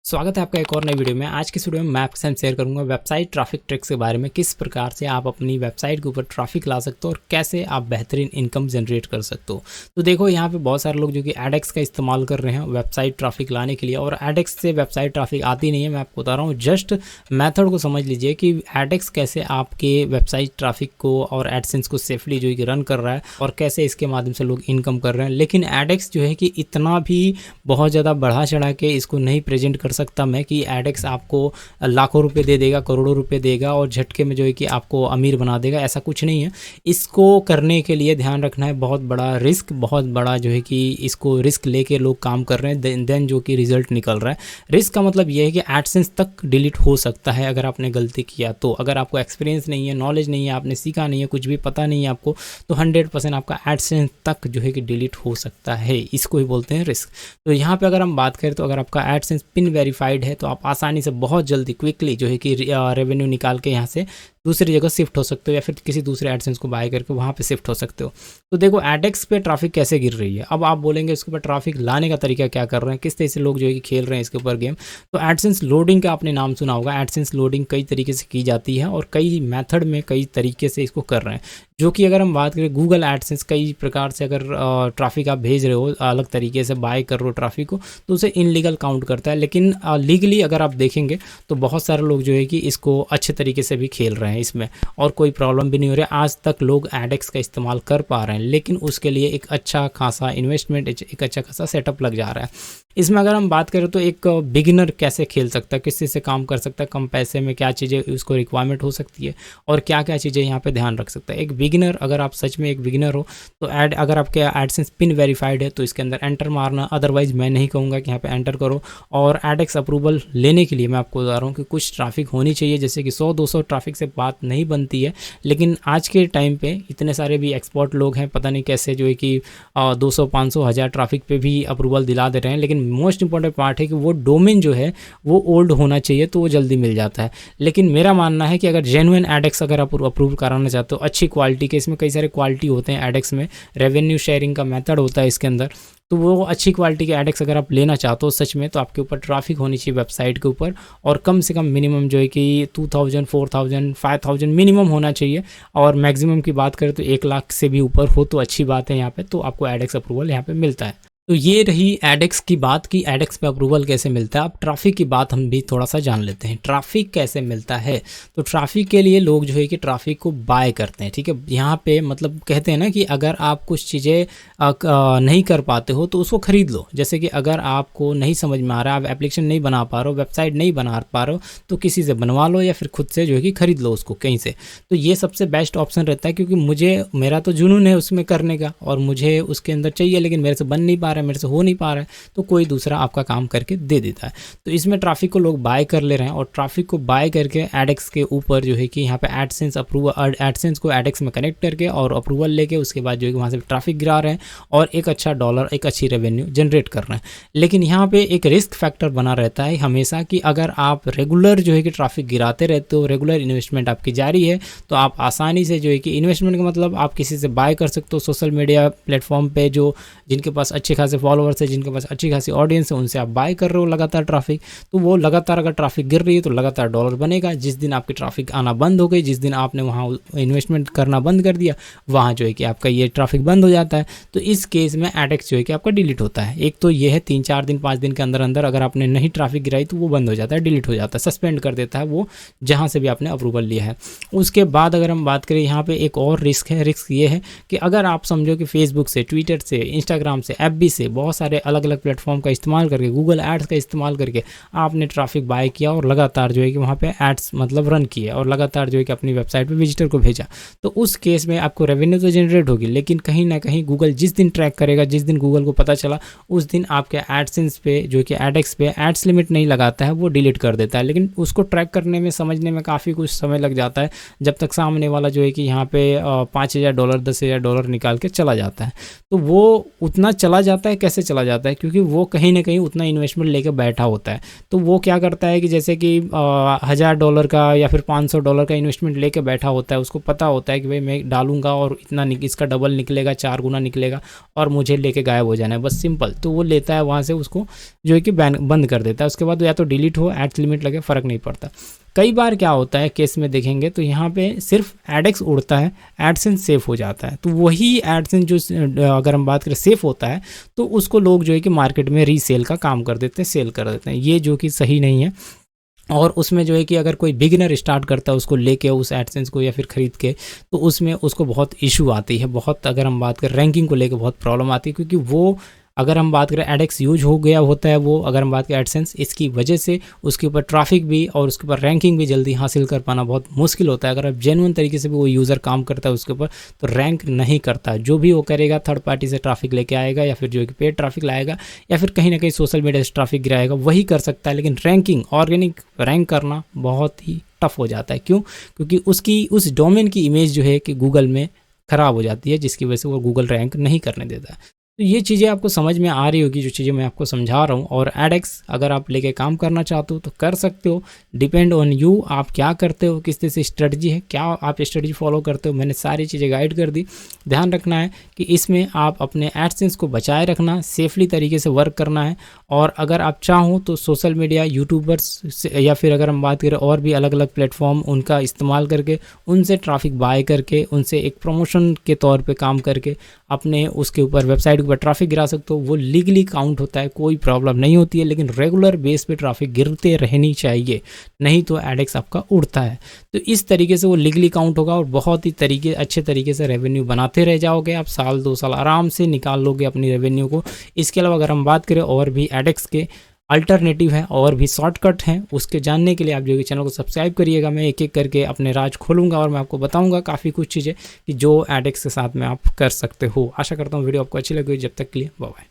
स्वागत है आपका एक और नई वीडियो में। आज की वीडियो में मैं आपके साथ शेयर करूंगा वेबसाइट ट्रैफिक ट्रिक्स के बारे में, किस प्रकार से आप अपनी वेबसाइट के ऊपर ट्रैफिक ला सकते हो और कैसे आप बेहतरीन इनकम जनरेट कर सकते हो। तो देखो यहाँ पे बहुत सारे लोग जो कि एडेक्स का इस्तेमाल कर रहे हैं वेबसाइट ट्रैफिक लाने के लिए, और एडेक्स से वेबसाइट ट्रैफिक आती नहीं है। मैं आपको बता रहा हूँ, जस्ट मैथड को समझ लीजिए कि एडेक्स कैसे आपके वेबसाइट ट्रैफिक को और एडसेंस को सेफली जो है कि रन कर रहा है और कैसे इसके माध्यम से लोग इनकम कर रहे हैं। लेकिन एडेक्स जो है कि इतना भी बहुत ज़्यादा बढ़ा चढ़ा के इसको नहीं प्रेजेंट कर सकता मैं कि एडेक्स आपको लाखों रुपए दे देगा, करोड़ों रुपए देगा और झटके में जो है कि आपको अमीर बना देगा। ऐसा कुछ नहीं है। इसको करने के लिए ध्यान रखना है बहुत बड़ा रिस्क, बहुत बड़ा जो है कि इसको रिस्क लेके लोग काम कर रहे हैं, देन जो कि रिजल्ट निकल रहा है। रिस्क का मतलब ये है कि एडसेंस तक डिलीट हो सकता है अगर आपने गलती किया तो। अगर आपको एक्सपीरियंस नहीं है, नॉलेज नहीं है, आपने सीखा नहीं है, कुछ भी पता नहीं है आपको, तो 100% आपका एडसेंस तक जो है कि डिलीट हो सकता है। इसको ही बोलते हैं रिस्क। तो यहाँ पे अगर हम बात करें तो अगर आपका एडसेंस पिन वेरीफाइड है तो आप आसानी से बहुत जल्दी क्विकली जो है कि रेवेन्यू निकाल के यहाँ से दूसरी जगह शिफ्ट हो सकते हो या फिर किसी दूसरे एडसेंस को बाय करके वहाँ पे शिफ्ट हो सकते हो। तो देखो एडेक्स पे ट्रैफिक कैसे गिर रही है। अब आप बोलेंगे इसके ऊपर ट्रैफिक लाने का तरीका क्या कर रहे हैं, किस तरह से लोग जो है कि खेल रहे हैं इसके ऊपर गेम। तो एडसेंस लोडिंग का आपने नाम सुना होगा। एडसेंस लोडिंग कई तरीके से की जाती है और कई मेथड में कई तरीके से इसको कर रहे हैं। जो कि अगर हम बात करें गूगल एडसेंस, कई प्रकार से अगर ट्रैफिक आप भेज रहे हो, अलग तरीके से बाय कर रहे हो ट्रैफिक को, तो उसे इनलीगल काउंट करता है। लेकिन लीगली अगर आप देखेंगे तो बहुत सारे लोग जो है कि इसको अच्छे तरीके से भी खेल रहे हैं इसमें, और कोई प्रॉब्लम भी नहीं हो रही। आज तक लोग एडेक्स का इस्तेमाल कर पा रहे हैं, लेकिन उसके लिए एक अच्छा खासा इन्वेस्टमेंट, एक अच्छा खासा सेटअप लग जा रहा है। इसमें अगर हम बात करें तो एक बिगिनर कैसे खेल सकता है, किस चीज़ से काम कर सकता है, कम पैसे में क्या चीज़ें उसको रिक्वायरमेंट हो सकती है और क्या क्या चीज़ें यहाँ पे ध्यान रख सकता है एक बिगिनर। अगर आप सच में एक बिगिनर हो तो अगर आपके एडसेंस पिन वेरीफाइड है तो इसके अंदर एंटर मारना, अदरवाइज मैं नहीं कहूँगा कि यहाँ पे एंटर करो। और एडेक्स अप्रूवल लेने के लिए मैं आपको बता रहा हूँ कि कुछ ट्रैफिक होनी चाहिए, जैसे कि 100-200 ट्रैफिक से बात नहीं बनती है। लेकिन आज के टाइम पे इतने सारे भी एक्सपर्ट लोग हैं, पता नहीं कैसे जो है कि 200, 500, 1000 ट्रैफिक पे भी अप्रूवल दिला दे रहे हैं। लेकिन मोस्ट इंपॉर्टेंट पार्ट है कि वो डोमेन जो है वो ओल्ड होना चाहिए, तो वो जल्दी मिल जाता है। लेकिन मेरा मानना है कि अगर जेन्युइन एडेक्स अगर आप अप्रूव कराना चाहते हो अच्छी क्वालिटी के, इसमें कई सारे क्वालिटी होते हैं एडेक्स में, रेवेन्यू शेयरिंग का मेथड होता है इसके अंदर, तो वो अच्छी क्वालिटी के एडेक्स अगर आप लेना चाहते हो सच में, तो आपके ऊपर ट्रैफिक होनी चाहिए वेबसाइट के ऊपर, और कम से कम मिनिमम जो है कि 2000, 4000, 5000 मिनिमम होना चाहिए। और मैक्सिमम की बात करें तो 1 लाख से भी ऊपर हो तो अच्छी बात है यहाँ पे, तो आपको एडेक्स अप्रूवल यहाँ पे मिलता है। तो ये रही एडेक्स की बात कि एडेक्स पे अप्रूवल कैसे मिलता है। अब ट्रैफिक की बात हम भी थोड़ा सा जान लेते हैं, ट्रैफिक कैसे मिलता है। तो ट्रैफिक के लिए लोग जो है कि ट्रैफिक को बाय करते हैं, ठीक है। यहाँ पे मतलब कहते हैं ना कि अगर आप कुछ चीज़ें नहीं कर पाते हो तो उसको खरीद लो। जैसे कि अगर आपको नहीं समझ में आ रहा, आप एप्लीकेशन नहीं बना पा रहे हो, वेबसाइट नहीं बना पा रहे हो, तो किसी से बनवा लो या फिर खुद से जो है कि खरीद लो उसको कहीं से। तो ये सबसे बेस्ट ऑप्शन रहता है, क्योंकि मेरा तो जुनून है उसमें करने का और मुझे उसके अंदर चाहिए, लेकिन मेरे से बन नहीं पा रहा है, मेरे से हो नहीं पा रहा है, तो कोई दूसरा आपका काम करके दे देता है। तो इसमें ट्रैफिक को लोग बाय कर ले रहे हैं, और ट्रैफिक को बाय करके एडेक्स के ऊपर जो है कि यहाँ पे एडसेंस अप्रूवल, एडसेंस को एडेक्स में कनेक्ट करके और अप्रूवल लेके उसके बाद जो है कि वहाँ से ट्रैफिक गिरा रहे हैं और एक अच्छा डॉलर, एक अच्छी रेवेन्यू जनरेट कर रहे हैं। लेकिन यहाँ पे एक रिस्क फैक्टर बना रहता है हमेशा कि अगर आप रेगुलर जो है कि ट्रैफिक गिराते रहते हो, रेगुलर इन्वेस्टमेंट आपकी जारी है, तो आप आसानी से जो है कि इन्वेस्टमेंट का मतलब आप किसी से बाय कर सकते हो सोशल मीडिया प्लेटफॉर्म पे, जो जिनके पास अच्छे खासे फॉलोअर्स है, जिनके पास अच्छी खासी ऑडियंस है, उनसे आप बाय कर रहे हो लगातार ट्रैफिक। तो वो लगातार अगर ट्रैफिक गिर रही है तो लगातार डॉलर बनेगा। जिस दिन आपकी ट्रैफिक आना बंद हो गई, जिस दिन आपने वहाँ इन्वेस्टमेंट करना बंद कर दिया, वहाँ जो है कि आपका ये ट्रैफिक बंद हो जाता है। तो इस केस में एडेक्स जो है कि आपका डिलीट होता है। एक तो ये है 3-4 दिन 5 दिन के अंदर अंदर अगर आपने नहीं ट्रैफिक गिराई तो वो बंद हो जाता है, डिलीट हो जाता है, सस्पेंड कर देता है वो जहाँ से भी आपने अप्रूवल लिया है। उसके बाद अगर हम बात करें यहाँ पे एक और रिस्क है। रिस्क ये है कि अगर आप समझो कि फेसबुक से, ट्विटर से, इंस्टाग्राम से, एफबी से, बहुत सारे अलग अलग प्लेटफॉर्म का इस्तेमाल करके, गूगल एड्स का इस्तेमाल करके आपने ट्रैफिक बाय किया और लगातार जो है कि वहाँ पे एड्स मतलब रन किए और लगातार जो है कि अपनी वेबसाइट पे विजिटर को भेजा, तो उस केस में आपको रेवेन्यू तो जनरेट होगी, लेकिन कहीं ना कहीं गूगल जिस दिन ट्रैक करेगा, जिस दिन गूगल को पता चला, उस दिन आपके एडसेंस पे जो कि एडेक्स पे एड्स लिमिट नहीं लगाता है, वो डिलीट कर देता है। लेकिन उसको ट्रैक करने में, समझने में काफ़ी कुछ समय लग जाता है, जब तक सामने वाला जो है कि यहाँ पे $5000, $10,000 निकाल के चला जाता है। तो वो उतना चला जाता जाता है, कैसे चला जाता है, क्योंकि वो कहीं ना कहीं उतना इन्वेस्टमेंट लेके बैठा होता है। तो वो क्या करता है कि जैसे कि $1000 का या फिर $500 का इन्वेस्टमेंट लेके बैठा होता है, उसको पता होता है कि भाई मैं डालूंगा और इतना इसका डबल निकलेगा, 4 गुना निकलेगा और मुझे लेके गायब हो जाना है, बस सिंपल। तो वो लेता है वहाँ से, उसको जो है कि बंद कर देता है। उसके बाद या तो डिलीट हो, एड्स लिमिट लगे, फ़र्क नहीं पड़ता। कई बार क्या होता है केस में देखेंगे तो यहाँ पे सिर्फ एडेक्स उड़ता है, एडसेंस सेफ हो जाता है। तो वही एडसेंस जो अगर हम बात करें सेफ होता है तो उसको लोग जो है कि मार्केट में रीसेल का काम कर देते हैं, सेल कर देते हैं, ये जो कि सही नहीं है। और उसमें जो है कि अगर कोई बिगिनर स्टार्ट करता है उसको लेके उस एडसेंस को या फिर ख़रीद के, तो उसमें उसको बहुत इशू आती है, बहुत, अगर हम बात करें रैंकिंग को लेके बहुत प्रॉब्लम आती है, क्योंकि वो अगर हम बात करें एडेक्स यूज हो गया होता है वो, अगर हम बात करें एडसेंस, इसकी वजह से उसके ऊपर ट्रैफिक भी और उसके ऊपर रैंकिंग भी जल्दी हासिल कर पाना बहुत मुश्किल होता है। अगर आप जेन्युइन तरीके से भी वो यूज़र काम करता है उसके ऊपर तो रैंक नहीं करता। जो भी वो करेगा थर्ड पार्टी से ट्रैफिक लेके आएगा या फिर जो है कि पेड ट्रैफिक लाएगा या फिर कहीं ना कहीं सोशल मीडिया से ट्रैफिक गिराएगा, वही कर सकता है। लेकिन रैंकिंग, ऑर्गेनिक रैंक करना बहुत ही टफ हो जाता है। क्यों? क्योंकि उसकी उस डोमेन की इमेज जो है कि गूगल में ख़राब हो जाती है, जिसकी वजह से वो गूगल रैंक नहीं करने देता है। तो ये चीज़ें आपको समझ में आ रही होगी जो चीज़ें मैं आपको समझा रहा हूँ। और एडेक्स अगर आप लेके काम करना चाहते हो तो कर सकते हो, डिपेंड ऑन यू, आप क्या करते हो, किस तरह से स्ट्रेटजी है, क्या आप स्ट्रेटजी फॉलो करते हो। मैंने सारी चीज़ें गाइड कर दी। ध्यान रखना है कि इसमें आप अपने एडसेंस को बचाए रखना, सेफली तरीके से वर्क करना है। और अगर आप चाहो तो सोशल मीडिया यूट्यूबर्स या फिर अगर हम बात करें और भी अलग अलग प्लेटफॉर्म, उनका इस्तेमाल करके उनसे ट्रैफिक बाय करके उनसे एक प्रमोशन के तौर पे काम करके अपने उसके ऊपर वेबसाइट के ऊपर ट्रैफिक गिरा सकते हो। वो लीगली काउंट होता है, कोई प्रॉब्लम नहीं होती है, लेकिन रेगुलर बेस पे ट्रैफिक गिरते रहनी चाहिए, नहीं तो एडेक्स आपका उड़ता है। तो इस तरीके से वो लीगली काउंट होगा और बहुत ही अच्छे तरीके से रेवेन्यू बनाते रह जाओगे। आप साल 2 साल आराम से निकाल लोगे अपनी रेवेन्यू को। इसके अलावा अगर हम बात करें और भी एडेक्स के अल्टरनेटिव हैं और भी शॉर्टकट हैं, उसके जानने के लिए आप जो कि चैनल को सब्सक्राइब करिएगा। मैं एक एक करके अपने राज खोलूंगा और मैं आपको बताऊंगा काफ़ी कुछ चीज़ें कि जो एडेक्स के साथ में आप कर सकते हो। आशा करता हूँ वीडियो आपको अच्छी लगी। जब तक के लिए बाय बाय।